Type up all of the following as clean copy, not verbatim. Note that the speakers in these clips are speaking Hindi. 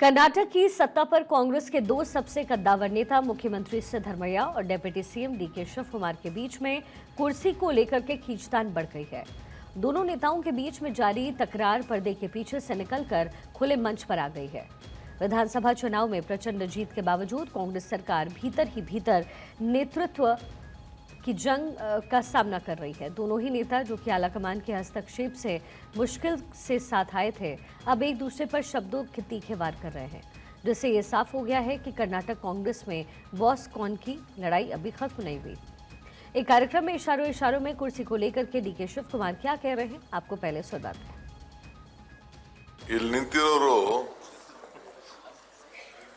कर्नाटक की सत्ता पर कांग्रेस के दो सबसे कद्दावर नेता मुख्यमंत्री सिद्धरमैया और deputy CM DK Shiva Kumar के बीच में कुर्सी को लेकर के खींचतान बढ़ गई है। दोनों नेताओं के बीच में जारी तकरार पर्दे के पीछे से निकलकर खुले मंच पर आ गई है। विधानसभा चुनाव में प्रचंड जीत के बावजूद कांग्रेस सरकार भीतर ही भीतर नेतृत्व की जंग का सामना कर रही है। दोनों ही नेता जो कि आलाकमान के हस्तक्षेप से मुश्किल से साथ आए थे, अब एक दूसरे पर शब्दों के तीखे वार कर रहे हैं, जिससे ये साफ हो गया है कि कर्नाटक कांग्रेस में बॉस कौन की लड़ाई अभी खत्म नहीं हुई। एक कार्यक्रम में इशारों में कुर्सी को लेकर के डीके शिव कुमार क्या कह रहे हैं, आपको पहले सुनाते हैं। ಇಲ್ಲಿ ನಿಂತಿರೋರು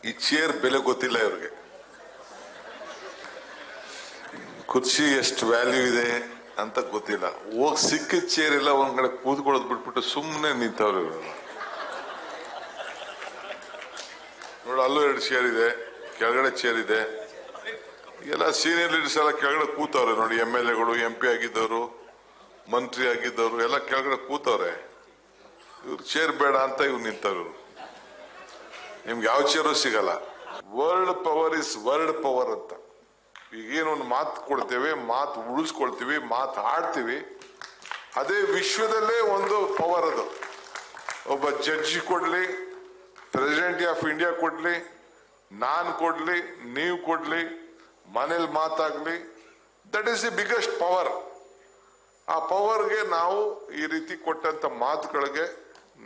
ಈ ಚೇರ್ ಬೆಲೆ ಗೊತ್ತಿಲ್ಲ ಇವ್ರಿಗೆ, ಕುರ್ಚಿ ಎಷ್ಟು ವ್ಯಾಲ್ಯೂ ಇದೆ ಅಂತ ಗೊತ್ತಿಲ್ಲ. ಹೋಗಿ ಸಿಕ್ಕಿದ ಚೇರ್ ಎಲ್ಲ ಒಂದ್ ಕಡೆ ಕೂತ್ಕೊಳ್ಳೋದು ಬಿಟ್ಬಿಟ್ಟು ಸುಮ್ಮನೆ ನಿಂತವ್ರು ಇವರು. ನೋಡಿ, ಅಲ್ಲೂ ಎರಡು ಚೇರ್ ಇದೆ, ಕೆಳಗಡೆ ಚೇರ್ ಇದೆ. ಎಲ್ಲ ಸೀನಿಯರ್ ಲೀಡರ್ಸ್ ಎಲ್ಲ ಕೆಳಗಡೆ ಕೂತವ್ರೆ ನೋಡಿ. MLA ಗಳು, MP ಆಗಿದ್ದವರು, ಮಂತ್ರಿ ಆಗಿದ್ದವರು ಎಲ್ಲ ಕೆಳಗಡೆ ಕೂತವ್ರೆ. ಇವ್ರು ಚೇರ್ ಬೇಡ ಅಂತ ಇವ್ರು ನಿಂತವ್ರು. ನಿಮ್ಗೆ ಯಾವ ಚೇರು ಸಿಗಲ್ಲ. World power is world power ಅಂತ. ಈಗೇನು ಒಂದು ಮಾತು ಕೊಡ್ತೇವೆ, ಮಾತು ಉಳಿಸ್ಕೊಳ್ತೀವಿ, ಮಾತು ಆಡ್ತೀವಿ, ಅದೇ ವಿಶ್ವದಲ್ಲೇ ಒಂದು ಪವರ್ ಅದು. ಒಬ್ಬ ಜಡ್ಜಿ ಕೊಡ್ಲಿ, ಪ್ರೆಸಿಡೆಂಟ್ ಆಫ್ ಇಂಡಿಯಾ ಕೊಡ್ಲಿ, ನಾನ್ ಕೊಡ್ಲಿ, ನೀವು ಕೊಡ್ಲಿ, ಮನೇಲಿ ಮಾತಾಗ್ಲಿ, that is the biggest power. ಆ ಪವರ್ಗೆ ನಾವು ಈ ರೀತಿ ಕೊಟ್ಟಂತ ಮಾತುಗಳಿಗೆ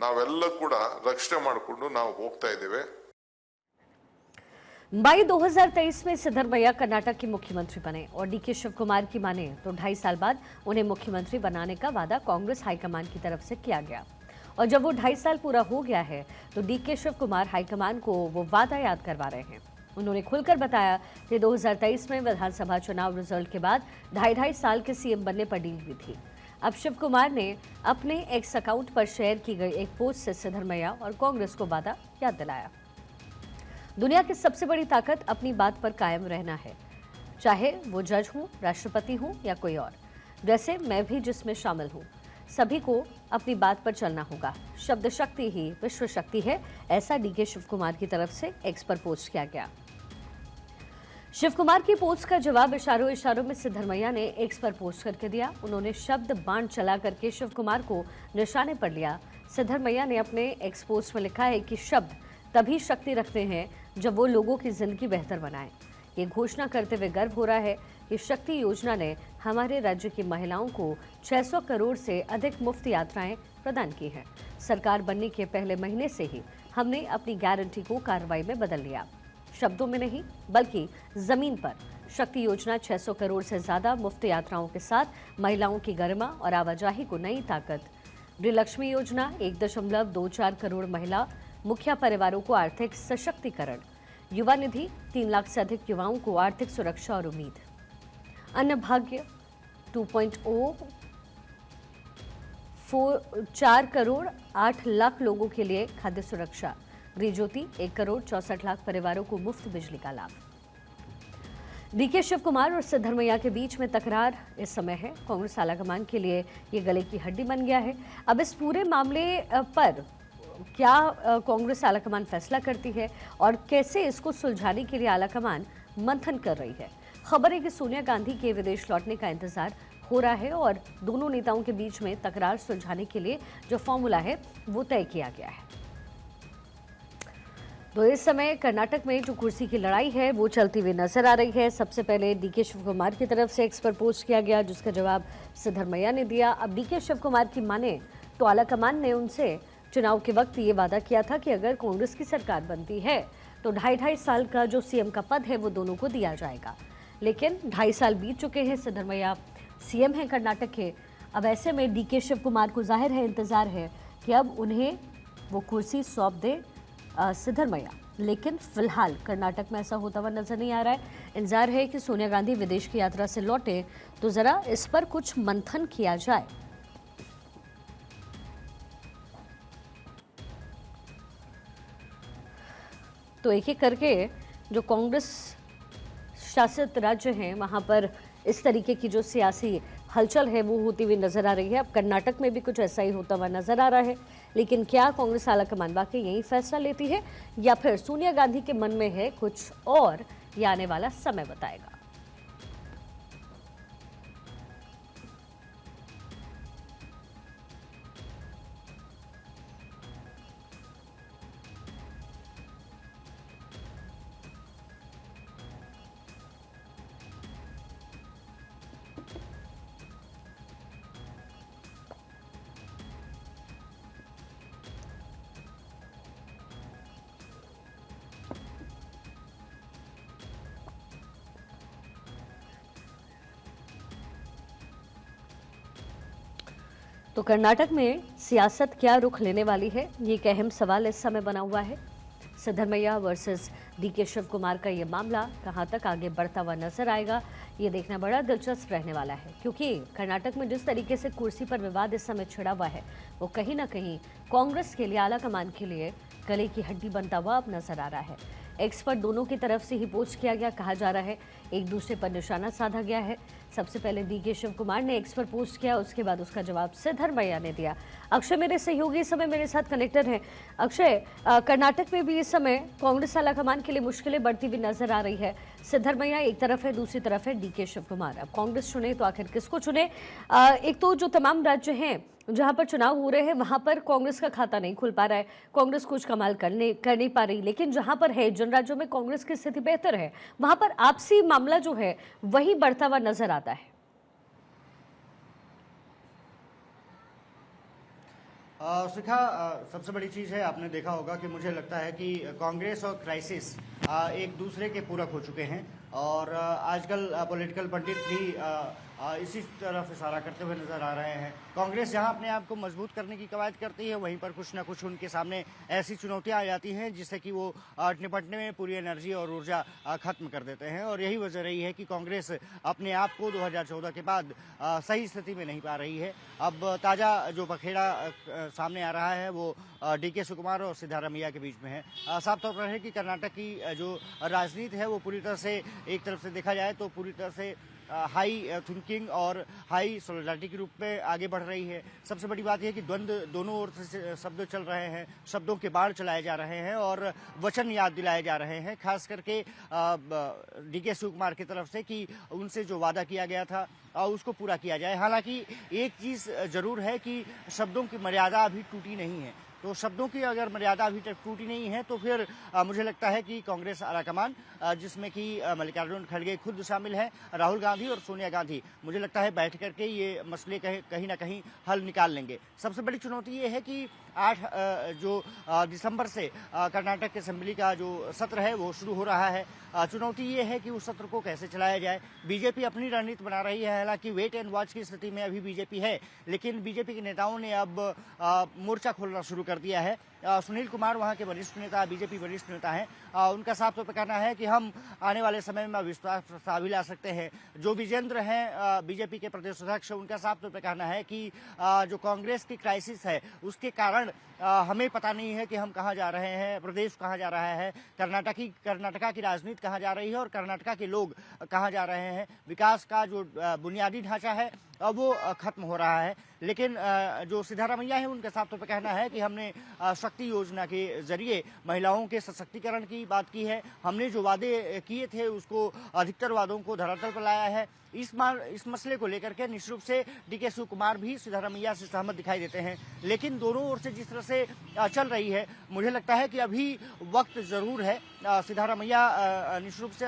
ನಾವೆಲ್ಲ ಕೂಡ ರಕ್ಷಣೆ ಮಾಡಿಕೊಂಡು ನಾವು ಹೋಗ್ತಾ ಇದ್ದೇವೆ. मई 2023 में सिद्धरमैया कर्नाटक के मुख्यमंत्री बने और डीके शिव कुमार की माने तो 2.5 साल बाद उन्हें मुख्यमंत्री बनाने का वादा कांग्रेस हाईकमान की तरफ से किया गया। और जब वो 2.5 साल पूरा हो गया है तो डीके शिव कुमार हाईकमान को वो वादा याद करवा रहे हैं। उन्होंने खुलकर बताया कि 2023 में विधानसभा चुनाव रिजल्ट के बाद 2.5 साल के सीएम बनने पर डील हुई थी। अब शिव कुमार ने अपने एक्स अकाउंट पर शेयर की गई एक पोस्ट से सिद्धरमैया और कांग्रेस को वादा याद दिलाया। दुनिया की सबसे बड़ी ताकत अपनी बात पर कायम रहना है, चाहे वो जज हूं, राष्ट्रपति हूं या कोई और। जैसे मैं भी जिसमें शामिल हूं, सभी को अपनी बात पर चलना होगा। शब्द शक्ति ही विश्व शक्ति है, ऐसा डीके शिव कुमार की तरफ से एक्स पर पोस्ट किया गया। शिव कुमार की पोस्ट का जवाब इशारों में सिद्धरमैया ने एक्स पर पोस्ट करके दिया। उन्होंने शब्द बाण चला करके शिव कुमार को निशाने पर लिया। सिद्धरमैया ने अपने एक्स पोस्ट में लिखा है कि शब्द तभी शक्ति रखते हैं जब वो लोगों की जिंदगी बेहतर बनाएं। ये घोषणा करते हुए गर्व हो रहा है कि शक्ति योजना ने हमारे राज्य की महिलाओं को 600 करोड़ से अधिक मुफ्त यात्राएं प्रदान की हैं। सरकार बनने के पहले महीने से ही हमने अपनी गारंटी को कार्रवाई में बदल लिया। शब्दों में नहीं बल्कि जमीन पर शक्ति योजना 600 करोड़ से ज्यादा मुफ्त यात्राओं के साथ महिलाओं की गरिमा और आवाजाही को नई ताकत। गृहलक्ष्मी योजना 1.24 करोड़ महिला मुखिया परिवारों को आर्थिक सशक्तिकरण। युवा निधि 3 लाख से अधिक युवाओं को आर्थिक सुरक्षा और उम्मीद। अन्न भाग्य 2.0 4 करोड़ 8 लाख लोगों के लिए खाद्य सुरक्षा। गृह ज्योति 1 करोड़ 64 लाख परिवारों को मुफ्त बिजली का लाभ। डीके शिव कुमार और सिद्धरमैया के बीच में तकरार इस समय है। कांग्रेस आलाकमान के लिए ये गले की हड्डी बन गया है। अब इस पूरे मामले पर क्या कांग्रेस आलाकमान फैसला करती है और कैसे इसको सुलझाने के लिए आलाकमान मंथन कर रही है। खबर है कि सोनिया गांधी के विदेश लौटने का इंतजार हो रहा है और दोनों नेताओं के बीच में तकरार सुलझाने के लिए जो फॉर्मूला है वो तय किया गया है। तो इस समय कर्नाटक में जो कुर्सी की लड़ाई है वो चलती हुई नजर आ रही है। सबसे पहले डीके शिव कुमार की तरफ से एक्स पर पोस्ट किया गया, जिसका जवाब सिद्धरमैया ने दिया। अब डीके शिव कुमार की माने तो आलाकमान ने उनसे चुनाव के वक्त ये वादा किया था कि अगर कांग्रेस की सरकार बनती है तो 2.5 साल का जो सीएम का पद है वो दोनों को दिया जाएगा। लेकिन 2.5 साल बीत चुके हैं, सिद्धरमैया सीएम हैं कर्नाटक के। अब ऐसे में डीके शिव कुमार को जाहिर है इंतजार है कि अब उन्हें वो कुर्सी सौंप दे सिद्धरमैया। लेकिन फिलहाल कर्नाटक में ऐसा होता हुआ नजर नहीं आ रहा है। इंतजार है कि सोनिया गांधी विदेश की यात्रा से लौटे तो जरा इस पर कुछ मंथन किया जाए। तो एक एक करके जो कांग्रेस शासित राज्य हैं वहां पर इस तरीके की जो सियासी हलचल है वो होती हुई नजर आ रही है। अब कर्नाटक में भी कुछ ऐसा ही होता हुआ नजर आ रहा है। लेकिन क्या कांग्रेस आलाकमान वाकई यही फैसला लेती है या फिर सोनिया गांधी के मन में है कुछ और, ये आने वाला समय बताएगा। तो कर्नाटक में सियासत क्या रुख लेने वाली है, ये एक अहम सवाल इस समय बना हुआ है। सिद्धरमैया वर्सेस डीके शिव कुमार का ये मामला कहां तक आगे बढ़ता हुआ नजर आएगा, ये देखना बड़ा दिलचस्प रहने वाला है, क्योंकि कर्नाटक में जिस तरीके से कुर्सी पर विवाद इस समय छिड़ा हुआ है वो कहीं ना कहीं कांग्रेस के लिए, आलाकमान के लिए गले की हड्डी बनता हुआ अब नजर आ रहा है। एक्सपर्ट दोनों की तरफ से ही पोस्ट किया गया, कहा जा रहा है एक दूसरे पर निशाना साधा गया है। सबसे पहले डीके शिव कुमार ने एक्स पर पोस्ट किया, उसके बाद उसका जवाब सिद्धरमैया ने दिया। अक्षय मेरे सहयोगी इस समय मेरे साथ कनेक्टेड हैं। अक्षय, कर्नाटक में भी इस समय कांग्रेस आलाकमान के लिए मुश्किलें बढ़ती हुई नजर आ रही है। सिद्धरमैया एक तरफ है, दूसरी तरफ है डीके शिव कुमार। अब कांग्रेस चुने तो आखिर किसको चुने? एक तो जो तमाम राज्य हैं जहां पर चुनाव हो रहे हैं वहां पर कांग्रेस का खाता नहीं खुल पा रहा है, कांग्रेस कुछ कमाल कर नहीं पा रही, लेकिन जहां पर है, जिन राज्यों में कांग्रेस की स्थिति बेहतर है वहां पर आपसी मामला जो है वही बढ़ता हुआ नजर आता है। शिखा, सबसे बड़ी चीज़ है, आपने देखा होगा कि मुझे लगता है कि कांग्रेस और क्राइसिस एक दूसरे के पूरक हो चुके हैं और आजकल पॉलिटिकल पंडित भी इसी तरफ इशारा करते हुए नजर आ रहे हैं। कांग्रेस जहां अपने आप को मजबूत करने की कवायद करती है, वहीं पर कुछ ना कुछ उनके सामने ऐसी चुनौतियां आ जाती हैं जिससे कि वो निपटने में पूरी एनर्जी और ऊर्जा खत्म कर देते हैं। और यही वजह रही है कि कांग्रेस अपने आप को 2014 के बाद सही स्थिति में नहीं पा रही है। अब ताज़ा जो बखेड़ा सामने आ रहा है वो डीके शिवकुमार और सिद्धरमैया के बीच में है। साफ तौर पर है कि कर्नाटक की जो राजनीति है वो पूरी तरह से, एक तरफ से देखा जाए तो पूरी तरह से हाई थिंकिंग और हाई सोलिडारिटी के रूप में आगे बढ़ रही है। सबसे बड़ी बात यह है कि द्वंद्व दोनों ओर से शब्द चल रहे हैं, शब्दों के बाढ़ चलाए जा रहे हैं और वचन याद दिलाए जा रहे हैं, खास करके डीके शिवकुमार की तरफ से कि उनसे जो वादा किया गया था उसको पूरा किया जाए। हालांकि एक चीज़ जरूर है कि शब्दों की मर्यादा अभी टूटी नहीं है, तो शब्दों की अगर मर्यादा अभी तक टूटी नहीं है तो फिर मुझे लगता है कि कांग्रेस आलाकमान, जिसमें कि मल्लिकार्जुन खड़गे खुद शामिल हैं, राहुल गांधी और सोनिया गांधी, मुझे लगता है बैठ करके ये मसले कहीं ना कहीं हल निकाल लेंगे। सबसे बड़ी चुनौती ये है कि 8 दिसंबर से कर्नाटक असेंबली का जो सत्र है वो शुरू हो रहा है। चुनौती ये है कि उस सत्र को कैसे चलाया जाए। बीजेपी अपनी रणनीति बना रही है, हालांकि वेट एंड वॉच की स्थिति में अभी बीजेपी है, लेकिन बीजेपी के नेताओं ने अब मोर्चा खोलना शुरू कर दिया है। सुनील कुमार वहां के वरिष्ठ नेता, बीजेपी वरिष्ठ नेता हैं, उनका साफ तौर पर कहना है कि हम आने वाले समय में विश्वास प्रस्ताव भी ला सकते हैं। जो विजेंद्र हैं बीजेपी के प्रदेश अध्यक्ष, उनका साफ तौर पर कहना है कि जो कांग्रेस की क्राइसिस है उसके कारण हमें पता नहीं है कि हम कहाँ जा रहे हैं, प्रदेश कहाँ जा रहा है, कर्नाटका की राजनीति कहाँ जा रही है और कर्नाटका के लोग कहाँ जा रहे हैं। विकास का जो बुनियादी ढांचा है वो खत्म हो रहा है। लेकिन जो सिद्धरमैया है उनका साफ तौर पर कहना है कि हमने शक्ति योजना के जरिए महिलाओं के सशक्तिकरण की बात की है, हमने जो वादे किए थे उसको अधिकतर वादों को धरातल पर लाया है। इस मसले को लेकर के निश्चित रूप से डीके शिवकुमार भी सिद्धरमैया से सहमत दिखाई देते हैं, लेकिन दोनों ओर से जिस तरह से चल रही है मुझे लगता है कि अभी वक्त जरूर है। सिद्धरमैया निश्चित रूप से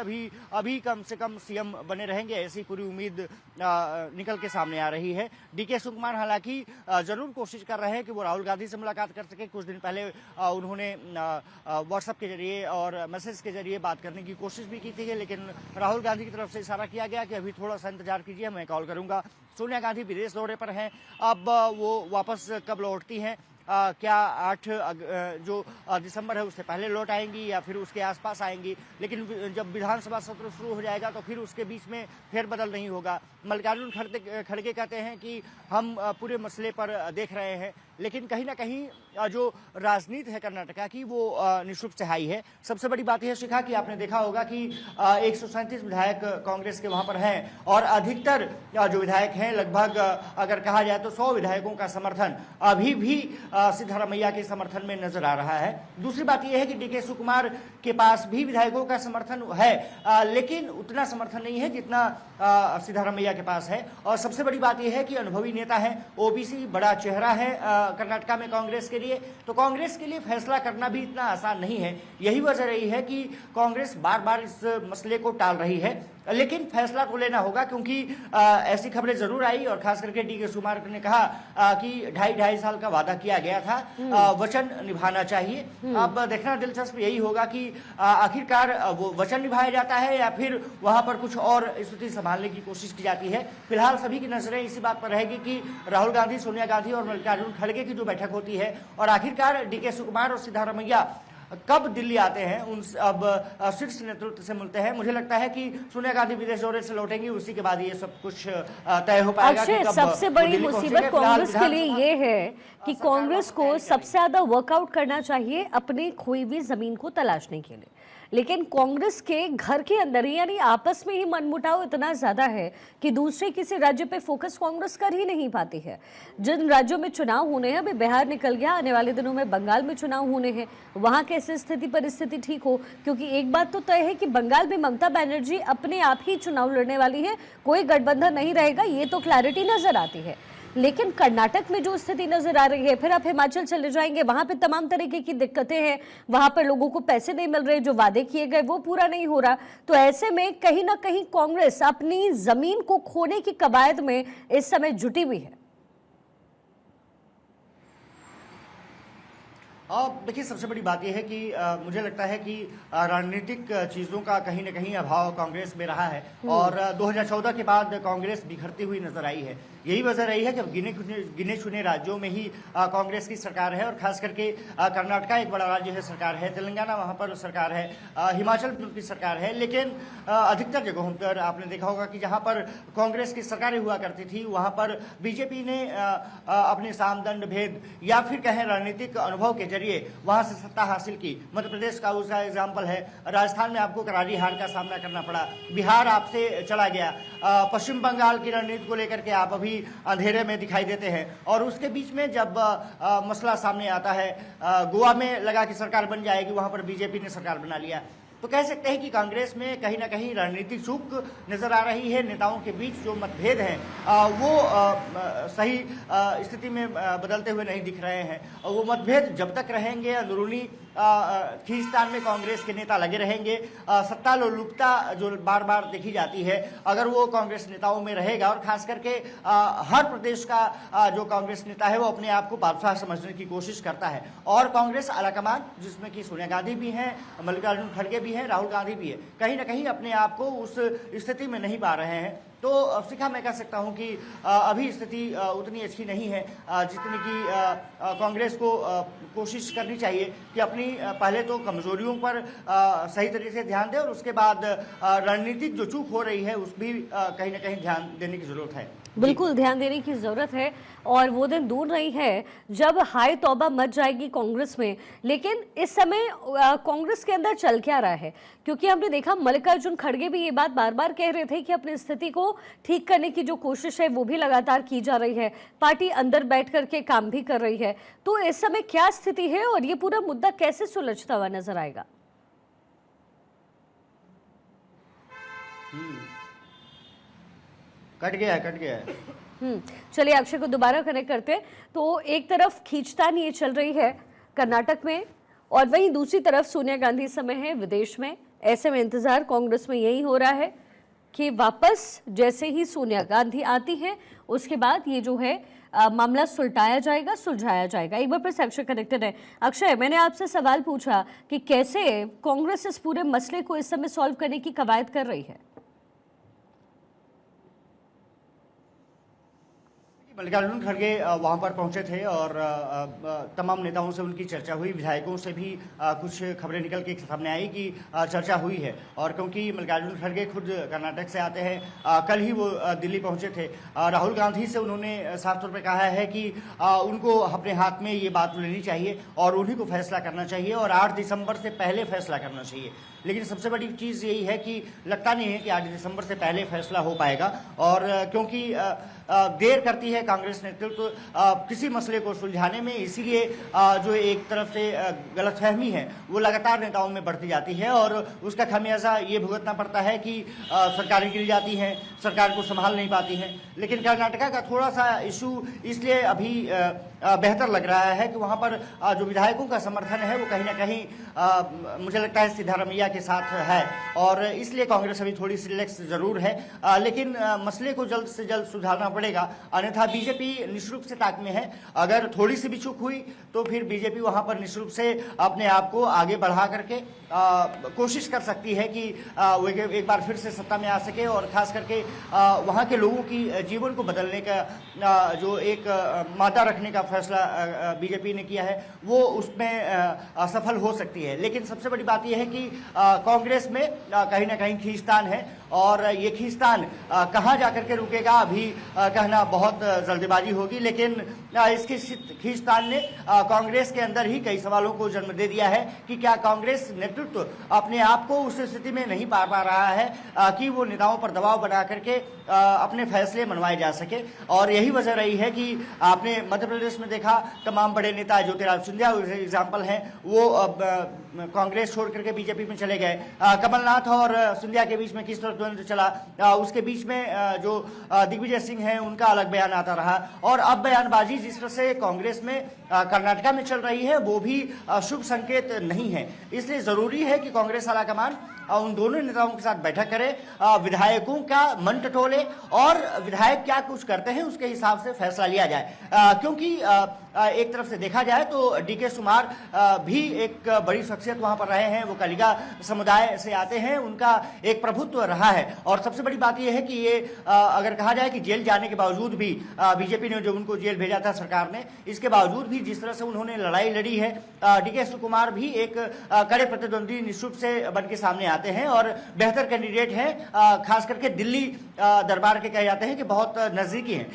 अभी कम से कम सीएम बने रहेंगे, ऐसी पूरी उम्मीद निकल के सामने आ रही है। डीके शिवकुमार हालांकि जरूर कोशिश कर रहे हैं कि वो राहुल गांधी से मुलाकात कर सके। कुछ दिन पहले उन्होंने व्हाट्सएप के जरिए और मैसेज के जरिए बात करने की कोशिश भी की थी, लेकिन राहुल गांधी की तरफ से इशारा किया गया कि अभी थोड़ा सा इंतजार कीजिए, मैं कॉल करूंगा। सोनिया गांधी विदेश दौरे पर हैं, अब वो वापस कब लौटती हैं, क्या 8 जो दिसंबर है उससे पहले लौट आएंगी या फिर उसके आसपास आएंगी। लेकिन जब विधानसभा सत्र शुरू हो जाएगा तो फिर उसके बीच में फेरबदल नहीं होगा। मल्लिकार्जुन खड़गे कहते हैं कि हम पूरे मसले पर देख रहे हैं लेकिन कहीं ना कहीं जो राजनीति है कर्नाटका की वो निःशुल्क से हाई है। सबसे बड़ी बात यह शिखा कि आपने देखा होगा कि 137 विधायक कांग्रेस के वहां पर हैं और अधिकतर जो विधायक हैं लगभग अगर कहा जाए तो 100 विधायकों का समर्थन अभी भी सिद्धारमैया के समर्थन में नजर आ रहा है। दूसरी बात यह है कि डीके सुकुमार के पास भी विधायकों का समर्थन है, लेकिन उतना समर्थन नहीं है जितना सिद्धारमैया के पास है। और सबसे बड़ी बात यह है कि अनुभवी नेता है, ओबीसी बड़ा चेहरा है कर्नाटका में कांग्रेस के लिए, तो कांग्रेस के लिए फैसला करना भी इतना आसान नहीं है। यही वजह रही है कि कांग्रेस बार बार इस मसले को टाल रही है, लेकिन फैसला तो लेना होगा क्योंकि ऐसी खबरें जरूर आई और खास करके डीके सुकुमार ने कहा कि 2.5 साल का वादा किया गया था, वचन निभाना चाहिए। अब देखना दिलचस्प यही होगा कि आखिरकार वो वचन निभाया जाता है या फिर वहां पर कुछ और स्थिति संभालने की कोशिश की जाती है। फिलहाल सभी की नजरें इसी बात पर रहेगी कि राहुल गांधी, सोनिया गांधी और मल्लिकार्जुन खड़गे की जो बैठक होती है और आखिरकार डीके सुकुमार और सिद्धारमैया कब दिल्ली आते हैं, उन अब शीर्ष नेतृत्व से मिलते हैं। मुझे लगता है कि सोनिया गांधी विदेश दौरे से लौटेंगी, उसी के बाद ये सब कुछ तय हो पाएगा कि कब सबसे बड़ी मुसीबत कांग्रेस के लिए ये है कि कांग्रेस को सबसे ज्यादा वर्कआउट करना चाहिए अपनी खोई हुई जमीन को तलाशने के लिए, लेकिन कांग्रेस के घर के अंदर ही यानी आपस में ही मनमुटाव इतना ज्यादा है कि दूसरे किसी राज्य पे फोकस कांग्रेस कर ही नहीं पाती है। जिन राज्यों में चुनाव होने हैं, अभी बिहार निकल गया, आने वाले दिनों में बंगाल में चुनाव होने हैं, वहां कैसे स्थिति परिस्थिति ठीक हो, क्योंकि एक बात तो तय है कि बंगाल में ममता बनर्जी अपने आप ही चुनाव लड़ने वाली है, कोई गठबंधन नहीं रहेगा, ये तो क्लैरिटी नजर आती है। लेकिन कर्नाटक में जो स्थिति नजर आ रही है, फिर आप हिमाचल चले जाएंगे, वहां पे तमाम तरीके की दिक्कतें हैं, वहां पर लोगों को पैसे नहीं मिल रहे, जो वादे किए गए वो पूरा नहीं हो रहा। तो ऐसे में कहीं ना कहीं कांग्रेस अपनी जमीन को खोने की कवायद में इस समय जुटी हुई है। देखिए, सबसे बड़ी बात यह है कि मुझे लगता है कि रणनीतिक चीज़ों का कहीं ना कहीं अभाव कांग्रेस में रहा है और 2014 के बाद कांग्रेस बिखरती हुई नजर आई है। यही वजह रही है कि गिने चुने राज्यों में ही कांग्रेस की सरकार है और खास करके कर्नाटका एक बड़ा राज्य है, सरकार है, तेलंगाना वहाँ पर सरकार है, हिमाचल की सरकार है, लेकिन अधिकतर जगहों पर आपने देखा होगा कि जहाँ पर कांग्रेस की सरकारें हुआ करती थी वहाँ पर बीजेपी ने अपने सामदंड भेद या फिर कहें रणनीतिक अनुभव के जरिए वहां से सत्ता हासिल की। मध्य प्रदेश का उसका एग्जाम्पल है, राजस्थान में आपको करारी हार का सामना करना पड़ा, बिहार आपसे चला गया, पश्चिम बंगाल की रणनीति को लेकर के आप अभी अंधेरे में दिखाई देते हैं और उसके बीच में जब मसला सामने आता है, गोवा में लगा कि सरकार बन जाएगी, वहां पर बीजेपी ने सरकार बना लिया। तो कह सकते हैं कि कांग्रेस में कहीं ना कहीं रणनीतिक चूक नजर आ रही है। नेताओं के बीच जो मतभेद हैं वो सही स्थिति में बदलते हुए नहीं दिख रहे हैं और वो मतभेद जब तक रहेंगे, अंदरूनी खींचतान में कांग्रेस के नेता लगे रहेंगे, सत्ता लोलुपता जो बार बार देखी जाती है अगर वो कांग्रेस नेताओं में रहेगा और खास करके हर प्रदेश का जो कांग्रेस नेता है वो अपने आप को बादशाह समझने की कोशिश करता है और कांग्रेस आलाकमान जिसमें कि सोनिया गांधी भी हैं, मल्लिकार्जुन खड़गे भी हैं, राहुल गांधी भी है, कहीं ना कहीं अपने आप को उस स्थिति में नहीं पा रहे हैं। तो शिखा, मैं कह सकता हूं कि अभी स्थिति उतनी अच्छी नहीं है जितनी कि कांग्रेस को कोशिश करनी चाहिए कि अपनी पहले तो कमजोरियों पर सही तरीके से ध्यान दे और उसके बाद रणनीतिक जो चूक हो रही है उस भी कहीं ना कहीं ध्यान देने की जरूरत है। बिल्कुल ध्यान देने की जरूरत है और वो दिन दूर नहीं है जब हाय तौबा मच जाएगी कांग्रेस में। लेकिन इस समय कांग्रेस के अंदर चल क्या रहा है, क्योंकि हमने देखा मल्लिकार्जुन खड़गे भी ये बात बार बार कह रहे थे कि अपनी स्थिति को ठीक करने की जो कोशिश है वो भी लगातार की जा रही है, पार्टी अंदर बैठ करके काम भी कर रही है। तो इस समय क्या स्थिति है और ये पूरा मुद्दा कैसे सुलझता हुआ नजर आएगा? कट गया है। चलिए अक्षय को दोबारा कनेक्ट करते हैं। तो एक तरफ खींचतान ये चल रही है कर्नाटक में और वहीं दूसरी तरफ सोनिया गांधी समय है विदेश में। ऐसे में इंतजार कांग्रेस में यही हो रहा है कि वापस जैसे ही सोनिया गांधी आती है उसके बाद ये जो है मामला सुलझाया जाएगा। एक बार फिर से अक्षय कनेक्टेड है। अक्षय, मैंने आपसे सवाल पूछा कि कैसे कांग्रेस इस पूरे मसले को इस समय सॉल्व करने की कवायद कर रही है। मल्लिकार्जुन खड़गे वहां पर पहुंचे थे और तमाम नेताओं से उनकी चर्चा हुई। विधायकों से भी कुछ खबरें निकल के सामने आई कि चर्चा हुई है। और क्योंकि मल्लिकार्जुन खड़गे खुद कर्नाटक से आते हैं, कल ही वो दिल्ली पहुंचे थे। राहुल गांधी से उन्होंने साफ तौर पर कहा है कि उनको अपने हाथ में ये बात लेनी चाहिए और उन्हीं को फैसला करना चाहिए और 8 दिसंबर से पहले फैसला करना चाहिए। लेकिन सबसे बड़ी चीज़ यही है कि लगता नहीं है कि 8 दिसंबर से पहले फैसला हो पाएगा। और क्योंकि देर करती है कांग्रेस नेतृत्व किसी मसले को सुलझाने में, इसीलिए जो एक तरफ से गलतफहमी है वो लगातार नेताओं में बढ़ती जाती है और उसका खामियाजा ये भुगतना पड़ता है कि सरकारें गिर जाती हैं, सरकार को संभाल नहीं पाती हैं। लेकिन कर्नाटका का थोड़ा सा इशू इसलिए अभी बेहतर लग रहा है कि वहाँ पर जो विधायकों का समर्थन है वो कहीं ना कहीं मुझे लगता है सिद्धारमैया के साथ है और इसलिए कांग्रेस अभी थोड़ी सी रिलैक्स जरूर है। लेकिन मसले को जल्द से जल्द सुधारना पड़ेगा, अन्यथा बीजेपी निश्चित रूप से ताक में है। अगर थोड़ी सी भी चूक हुई तो फिर बीजेपी वहां पर निश्चित रूप से अपने आप को आगे बढ़ा करके कोशिश कर सकती है कि वो एक बार फिर से सत्ता में आ सके और खास करके वहां के लोगों की जीवन को बदलने का जो एक मादा रखने का फैसला बीजेपी ने किया है वो उसमें सफल हो सकती है। लेकिन सबसे बड़ी बात यह है कि कांग्रेस में कहीं ना कहीं खींचतान है और ये खींचतान कहाँ जाकर के रुकेगा अभी कहना बहुत जल्दबाजी होगी। लेकिन इसकी खींचतान ने कांग्रेस के अंदर ही कई सवालों को जन्म दे दिया है कि क्या कांग्रेस नेतृत्व अपने आप को उस स्थिति में नहीं पा रहा है कि वो नेताओं पर दबाव बना करके अपने फैसले मनवाए जा सके। और यही वजह रही है कि आपने मध्य प्रदेश में देखा तमाम बड़े नेता ज्योतिरादित्य सिंधिया एग्जाम्पल हैं, वो कांग्रेस छोड़ करके बीजेपी में चले गए। कमलनाथ और सिंधिया के बीच में किस तरह द्वंद्व चला, उसके बीच में जो दिग्विजय सिंह हैं उनका अलग बयान आता रहा। और अब बयानबाजी जिस तरह से कांग्रेस में कर्नाटका में चल रही है वो भी शुभ संकेत नहीं है। इसलिए जरूरी है कि कांग्रेस आलाकमान उन दोनों नेताओं के साथ बैठक करे, विधायकों का मन टटोले और विधायक क्या कुछ करते हैं उसके हिसाब से फैसला लिया जाए। क्योंकि एक तरफ से देखा जाए तो डीके सुमार भी एक बड़ी शख्सियत वहां पर रहे हैं, वो कलिगा समुदाय से आते हैं, उनका एक प्रभुत्व रहा है। और सबसे बड़ी बात यह है कि ये अगर कहा जाए कि जेल जाने के बावजूद भी बीजेपी ने जो उनको जेल भेजा था सरकार ने, इसके बावजूद भी जिस तरह से उन्होंने लड़ाई लड़ी है, डीके सुकुमार भी एक कड़े प्रतिद्वंदी निश्चित से बन के सामने आते हैं और बेहतर कैंडिडेट हैं। खास करके दिल्ली दरबार के कहे जाते हैं कि बहुत नजदीकी हैं।